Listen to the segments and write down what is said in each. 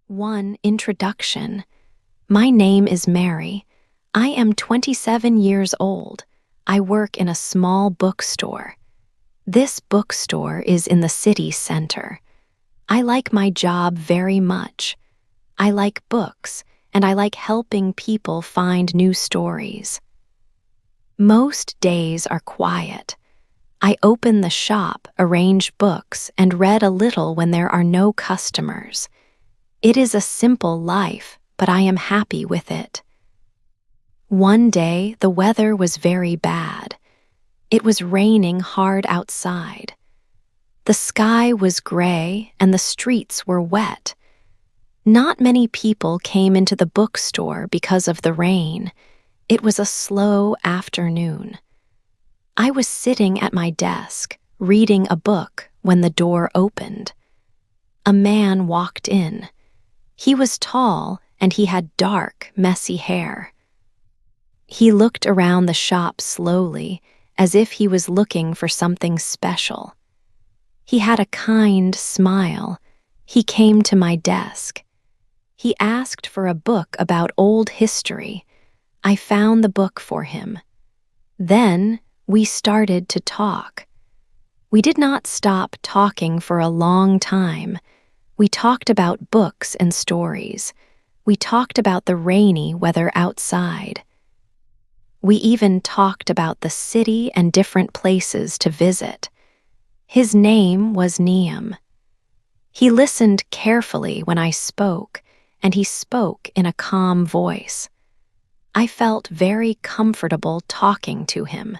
1. Introduction. My name is Mary. I am 27 years old. I work in a small bookstore. This bookstore is in the city center. I like my job very much. I like books, and I like helping people find new stories. Most days are quiet. I open the shop, arrange books, and read a little when there are no customers. It is a simple life, but I am happy with it. One day, the weather was very bad. It was raining hard outside. The sky was gray and the streets were wet. Not many people came into the bookstore because of the rain. It was a slow afternoon. I was sitting at my desk, reading a book, when the door opened. A man walked in. He was tall and he had dark, messy hair. He looked around the shop slowly, as if he was looking for something special. He had a kind smile. He came to my desk. He asked for a book about old history. I found the book for him. Then we started to talk. We did not stop talking for a long time. We talked about books and stories. We talked about the rainy weather outside. We even talked about the city and different places to visit. His name was Niam. He listened carefully when I spoke, and he spoke in a calm voice. I felt very comfortable talking to him.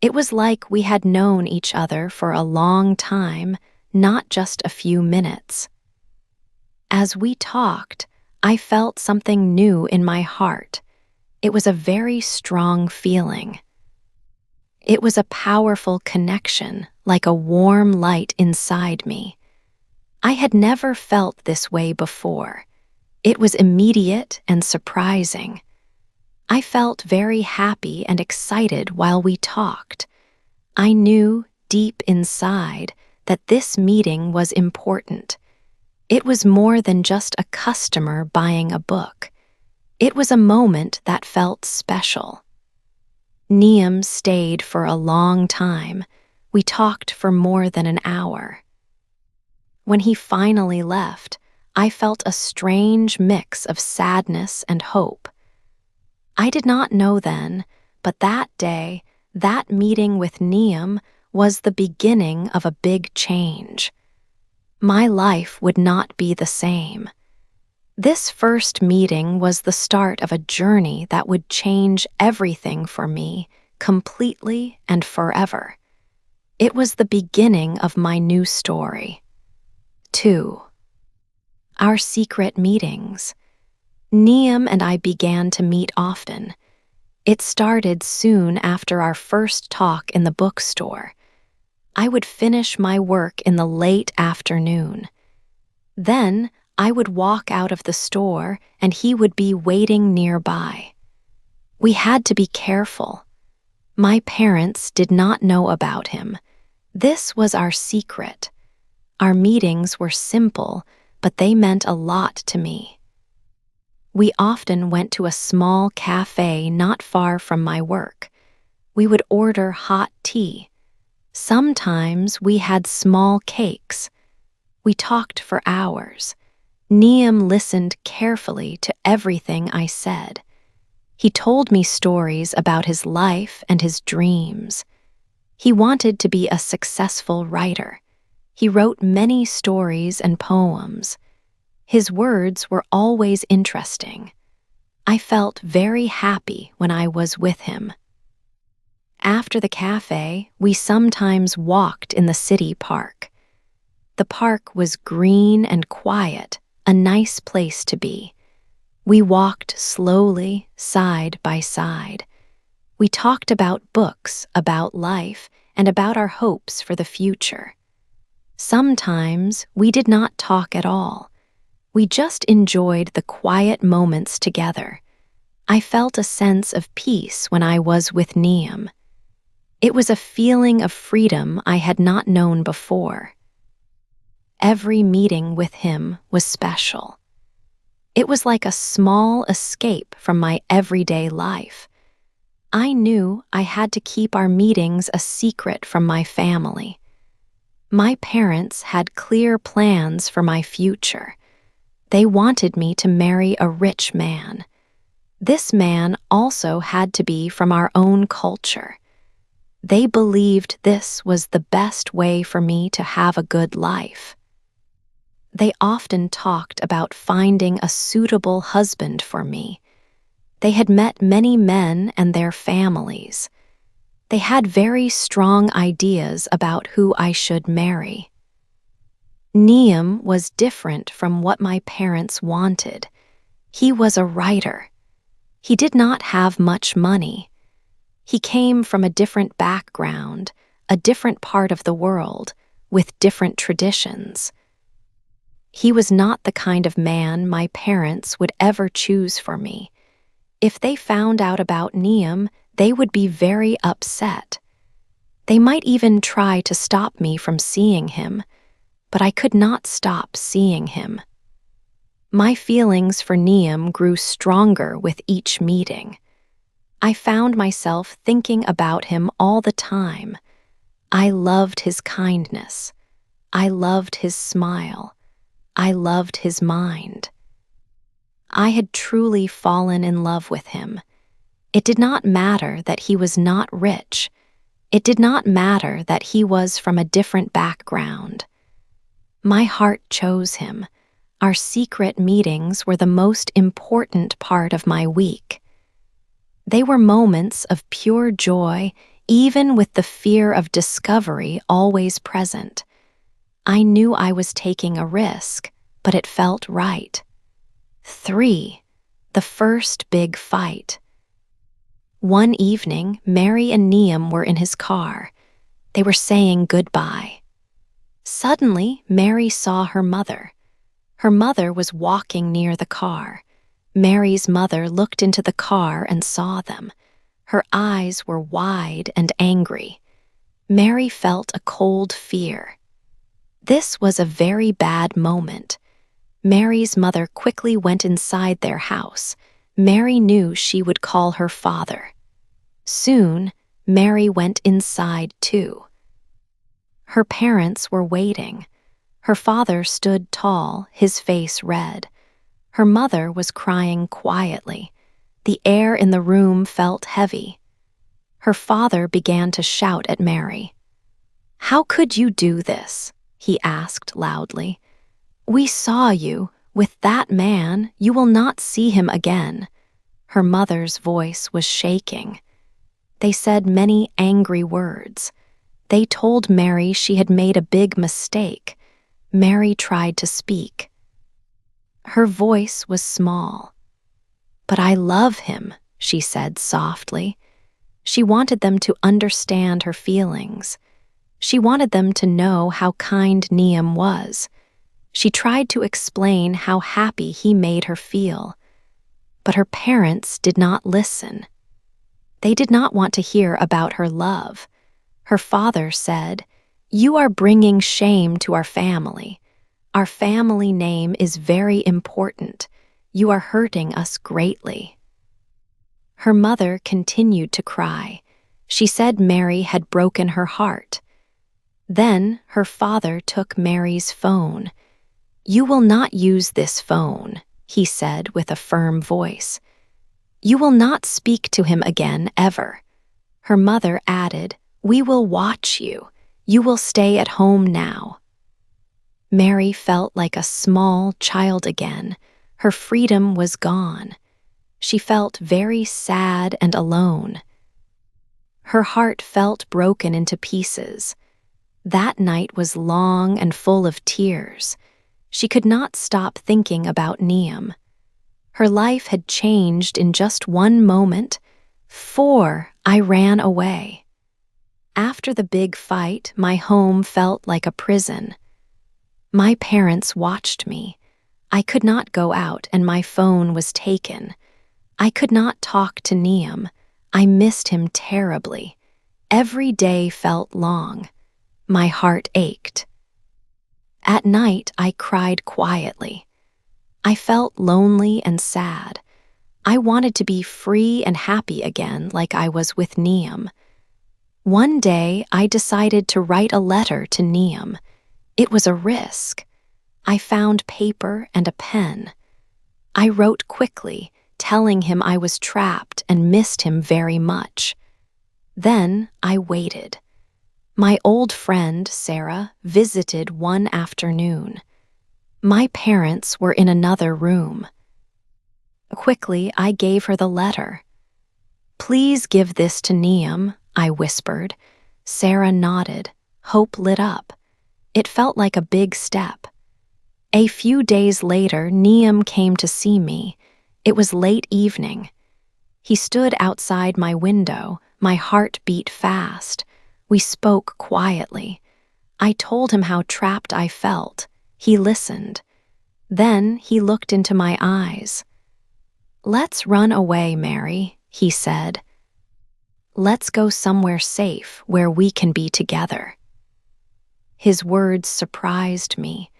It was like we had known each other for a long time, not just a few minutes. As we talked, I felt something new in my heart. It was a very strong feeling. It was a powerful connection, like a warm light inside me. I had never felt this way before. It was immediate and surprising. I felt very happy and excited while we talked. I knew deep inside that this meeting was important. It was more than just a customer buying a book. It was a moment that felt special. Niam stayed for a long time. We talked for more than an hour. When he finally left, I felt a strange mix of sadness and hope. I did not know then, but that day, that meeting with Niam was the beginning of a big change. My life would not be the same. This first meeting was the start of a journey that would change everything for me, completely and forever. It was the beginning of my new story. 2. Our secret meetings. Niam and I began to meet often. It started soon after our first talk in the bookstore. I would finish my work in the late afternoon. Then I would walk out of the store and he would be waiting nearby. We had to be careful. My parents did not know about him. This was our secret. Our meetings were simple, but they meant a lot to me. We often went to a small cafe not far from my work. We would order hot tea. Sometimes we had small cakes. We talked for hours. Niam listened carefully to everything I said. He told me stories about his life and his dreams. He wanted to be a successful writer. He wrote many stories and poems. His words were always interesting. I felt very happy when I was with him. After the cafe, we sometimes walked in the city park. The park was green and quiet, a nice place to be. We walked slowly, side by side. We talked about books, about life, and about our hopes for the future. Sometimes we did not talk at all. We just enjoyed the quiet moments together. I felt a sense of peace when I was with Niam. It was a feeling of freedom I had not known before. Every meeting with him was special. It was like a small escape from my everyday life. I knew I had to keep our meetings a secret from my family. My parents had clear plans for my future. They wanted me to marry a rich man. This man also had to be from our own culture. They believed this was the best way for me to have a good life. They often talked about finding a suitable husband for me. They had met many men and their families. They had very strong ideas about who I should marry. Niam was different from what my parents wanted. He was a writer. He did not have much money. He came from a different background, a different part of the world, with different traditions. He was not the kind of man my parents would ever choose for me. If they found out about Niam, they would be very upset. They might even try to stop me from seeing him, but I could not stop seeing him. My feelings for Niam grew stronger with each meeting. I found myself thinking about him all the time. I loved his kindness. I loved his smile. I loved his mind. I had truly fallen in love with him. It did not matter that he was not rich. It did not matter that he was from a different background. My heart chose him. Our secret meetings were the most important part of my week. They were moments of pure joy, even with the fear of discovery always present. I knew I was taking a risk, but it felt right. 3. The first big fight. One evening, Mary and Niam were in his car. They were saying goodbye. Suddenly, Mary saw her mother. Her mother was walking near the car. Mary's mother looked into the car and saw them. Her eyes were wide and angry. Mary felt a cold fear. This was a very bad moment. Mary's mother quickly went inside their house. Mary knew she would call her father. Soon, Mary went inside too. Her parents were waiting. Her father stood tall, his face red. Her mother was crying quietly. The air in the room felt heavy. Her father began to shout at Mary. "How could you do this?" he asked loudly. "We saw you. With that man, you will not see him again." Her mother's voice was shaking. They said many angry words. They told Mary she had made a big mistake. Mary tried to speak. Her voice was small. "But I love him," she said softly. She wanted them to understand her feelings. She wanted them to know how kind Niam was. She tried to explain how happy he made her feel. But her parents did not listen. They did not want to hear about her love. Her father said, "You are bringing shame to our family. Our family name is very important. You are hurting us greatly." Her mother continued to cry. She said Mary had broken her heart. Then her father took Mary's phone. "You will not use this phone," he said with a firm voice. "You will not speak to him again, ever." Her mother added, "We will watch you. You will stay at home now." Mary felt like a small child again. Her freedom was gone. She felt very sad and alone. Her heart felt broken into pieces. That night was long and full of tears. She could not stop thinking about Niam. Her life had changed in just one moment. I ran away. After the big fight, my home felt like a prison. My parents watched me. I could not go out and my phone was taken. I could not talk to Niam. I missed him terribly. Every day felt long. My heart ached. At night, I cried quietly. I felt lonely and sad. I wanted to be free and happy again like I was with Niam. One day, I decided to write a letter to Niam. It was a risk. I found paper and a pen. I wrote quickly, telling him I was trapped and missed him very much. Then I waited. My old friend, Sarah, visited one afternoon. My parents were in another room. Quickly, I gave her the letter. "Please give this to Niam," I whispered. Sarah nodded. Hope lit up. It felt like a big step. A few days later, Niam came to see me. It was late evening. He stood outside my window. My heart beat fast. We spoke quietly. I told him how trapped I felt. He listened. Then he looked into my eyes. "Let's run away, Mary," he said. "Let's go somewhere safe where we can be together." His words surprised me.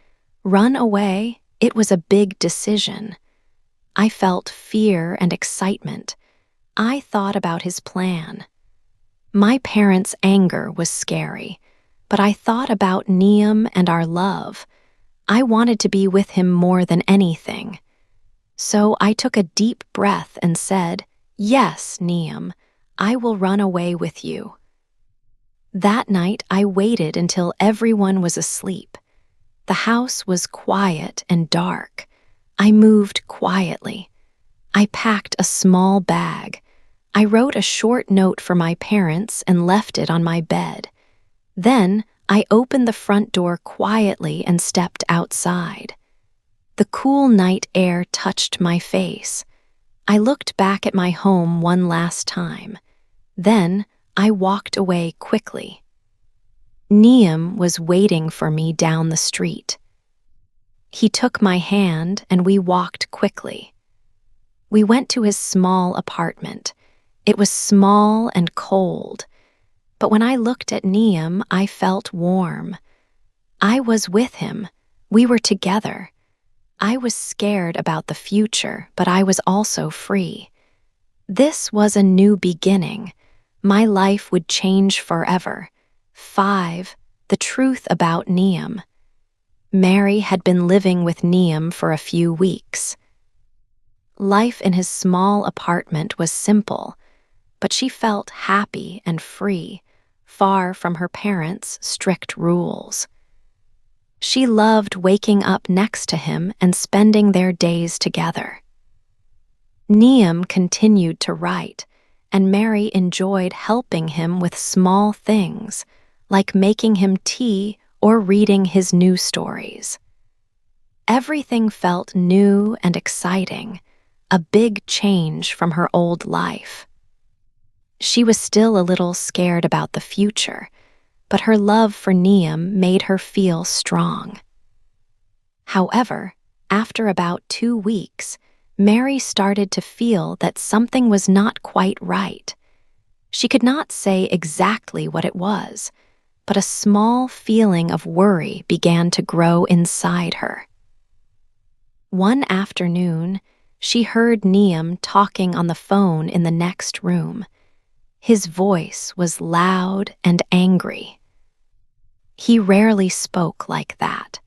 Run away? It was a big decision. I felt fear and excitement. I thought about his plan. My parents' anger was scary, but I thought about Niam and our love. I wanted to be with him more than anything. So I took a deep breath and said, "Yes, Niam, I will run away with you." That night I waited until everyone was asleep. The house was quiet and dark. I moved quietly. I packed a small bag. I wrote a short note for my parents and left it on my bed. Then I opened the front door quietly and stepped outside. The cool night air touched my face. I looked back at my home one last time. Then I walked away quickly. Niam was waiting for me down the street. He took my hand and we walked quickly. We went to his small apartment. It was small and cold, but when I looked at Niam, I felt warm. I was with him. We were together. I was scared about the future, but I was also free. This was a new beginning. My life would change forever. 5. The truth about Niam. Mary had been living with Niam for a few weeks. Life in his small apartment was simple, but she felt happy and free, far from her parents' strict rules. She loved waking up next to him and spending their days together. Niam continued to write, and Mary enjoyed helping him with small things, like making him tea or reading his new stories. Everything felt new and exciting, a big change from her old life. She was still a little scared about the future, but her love for Niam made her feel strong. However, after about 2 weeks, Mary started to feel that something was not quite right. She could not say exactly what it was, but a small feeling of worry began to grow inside her. One afternoon, she heard Niam talking on the phone in the next room. His voice was loud and angry. He rarely spoke like that.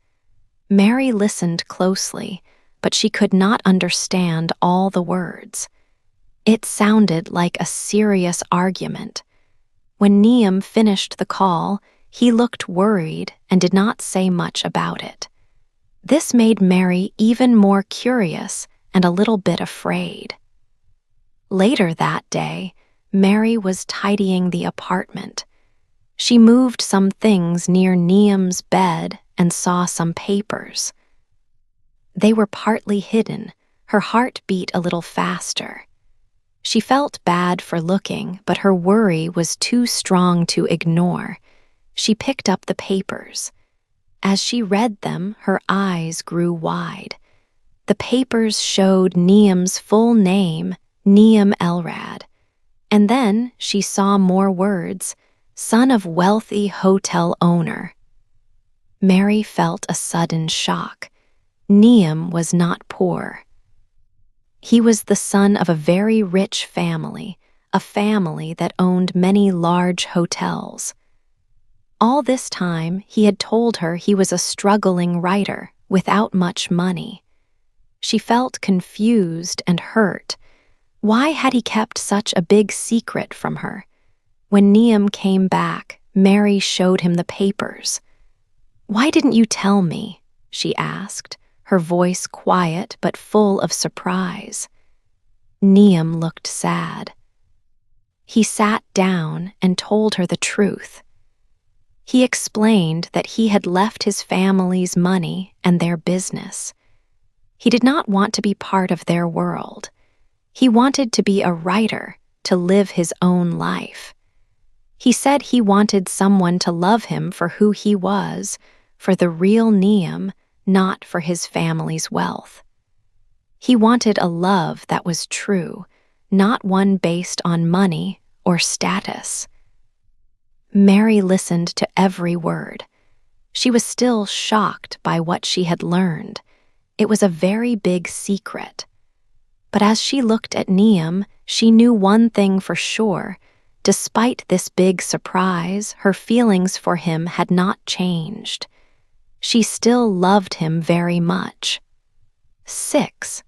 Mary listened closely, but she could not understand all the words. It sounded like a serious argument. When Niam finished the call, he looked worried and did not say much about it. This made Mary even more curious and a little bit afraid. Later that day, Mary was tidying the apartment. She moved some things near Niam's bed and saw some papers. They were partly hidden. Her heart beat a little faster. She felt bad for looking, but her worry was too strong to ignore. She picked up the papers. As she read them, her eyes grew wide. The papers showed Niam's full name, Niam Elrad. And then she saw more words, son of wealthy hotel owner. Mary felt a sudden shock. Niam was not poor. He was the son of a very rich family, a family that owned many large hotels. All this time, he had told her he was a struggling writer without much money. She felt confused and hurt. Why had he kept such a big secret from her? When Niam came back, Mary showed him the papers. "Why didn't you tell me?" she asked, her voice quiet but full of surprise. Niam looked sad. He sat down and told her the truth. He explained that he had left his family's money and their business. He did not want to be part of their world. He wanted to be a writer, to live his own life. He said he wanted someone to love him for who he was, for the real Niam, not for his family's wealth. He wanted a love that was true, not one based on money or status. Mary listened to every word. She was still shocked by what she had learned. It was a very big secret. But as she looked at Niam, she knew one thing for sure. Despite this big surprise, her feelings for him had not changed. She still loved him very much. 6.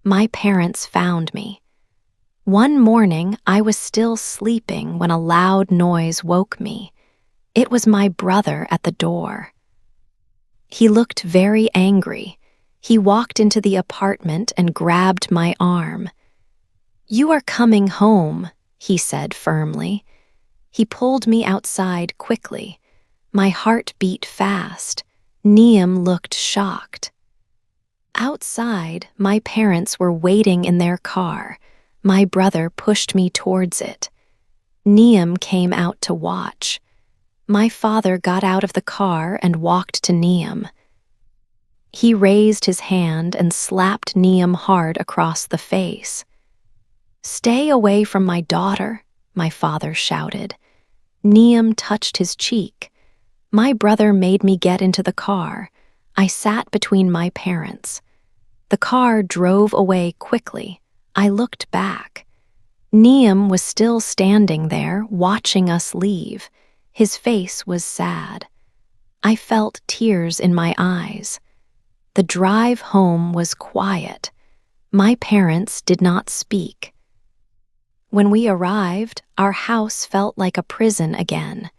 My parents found me. One morning, I was still sleeping when a loud noise woke me. It was my brother at the door. He looked very angry. He walked into the apartment and grabbed my arm. "You are coming home," he said firmly. He pulled me outside quickly. My heart beat fast. Niam looked shocked. Outside, my parents were waiting in their car. My brother pushed me towards it. Niam came out to watch. My father got out of the car and walked to Niam. He raised his hand and slapped Niam hard across the face. "Stay away from my daughter," my father shouted. Niam touched his cheek. My brother made me get into the car. I sat between my parents. The car drove away quickly. I looked back. Niam was still standing there, watching us leave. His face was sad. I felt tears in my eyes. The drive home was quiet. My parents did not speak. When we arrived, our house felt like a prison again.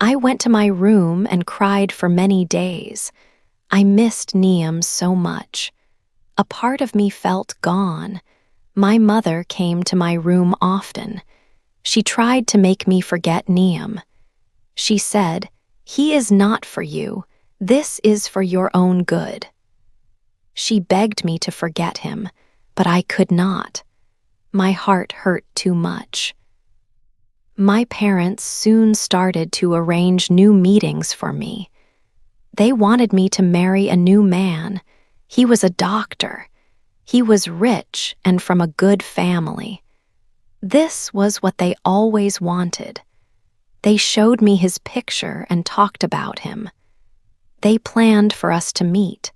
I went to my room and cried for many days. I missed Niam so much. A part of me felt gone. My mother came to my room often. She tried to make me forget Niam. She said, "He is not for you. This is for your own good." She begged me to forget him, but I could not. My heart hurt too much. My parents soon started to arrange new meetings for me. They wanted me to marry a new man. He was a doctor. He was rich and from a good family. This was what they always wanted. They showed me his picture and talked about him. They planned for us to meet,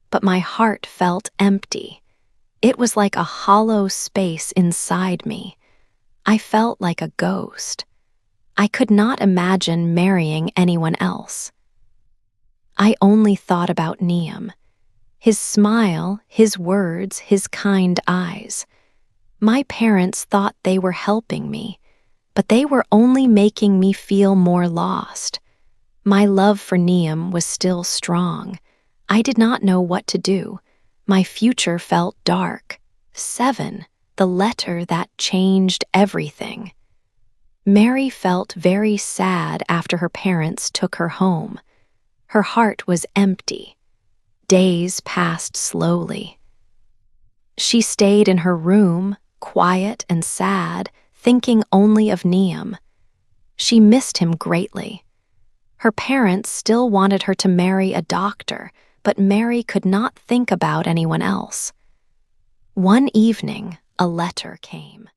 but my heart felt empty. It was like a hollow space inside me. I felt like a ghost. I could not imagine marrying anyone else. I only thought about Niam. His smile, his words, his kind eyes. My parents thought they were helping me, but they were only making me feel more lost. My love for Niam was still strong. I did not know what to do. My future felt dark. 7. The letter that changed everything. Mary felt very sad after her parents took her home. Her heart was empty. Days passed slowly. She stayed in her room, quiet and sad, thinking only of Niam. She missed him greatly. Her parents still wanted her to marry a doctor, but Mary could not think about anyone else. One evening, a letter came.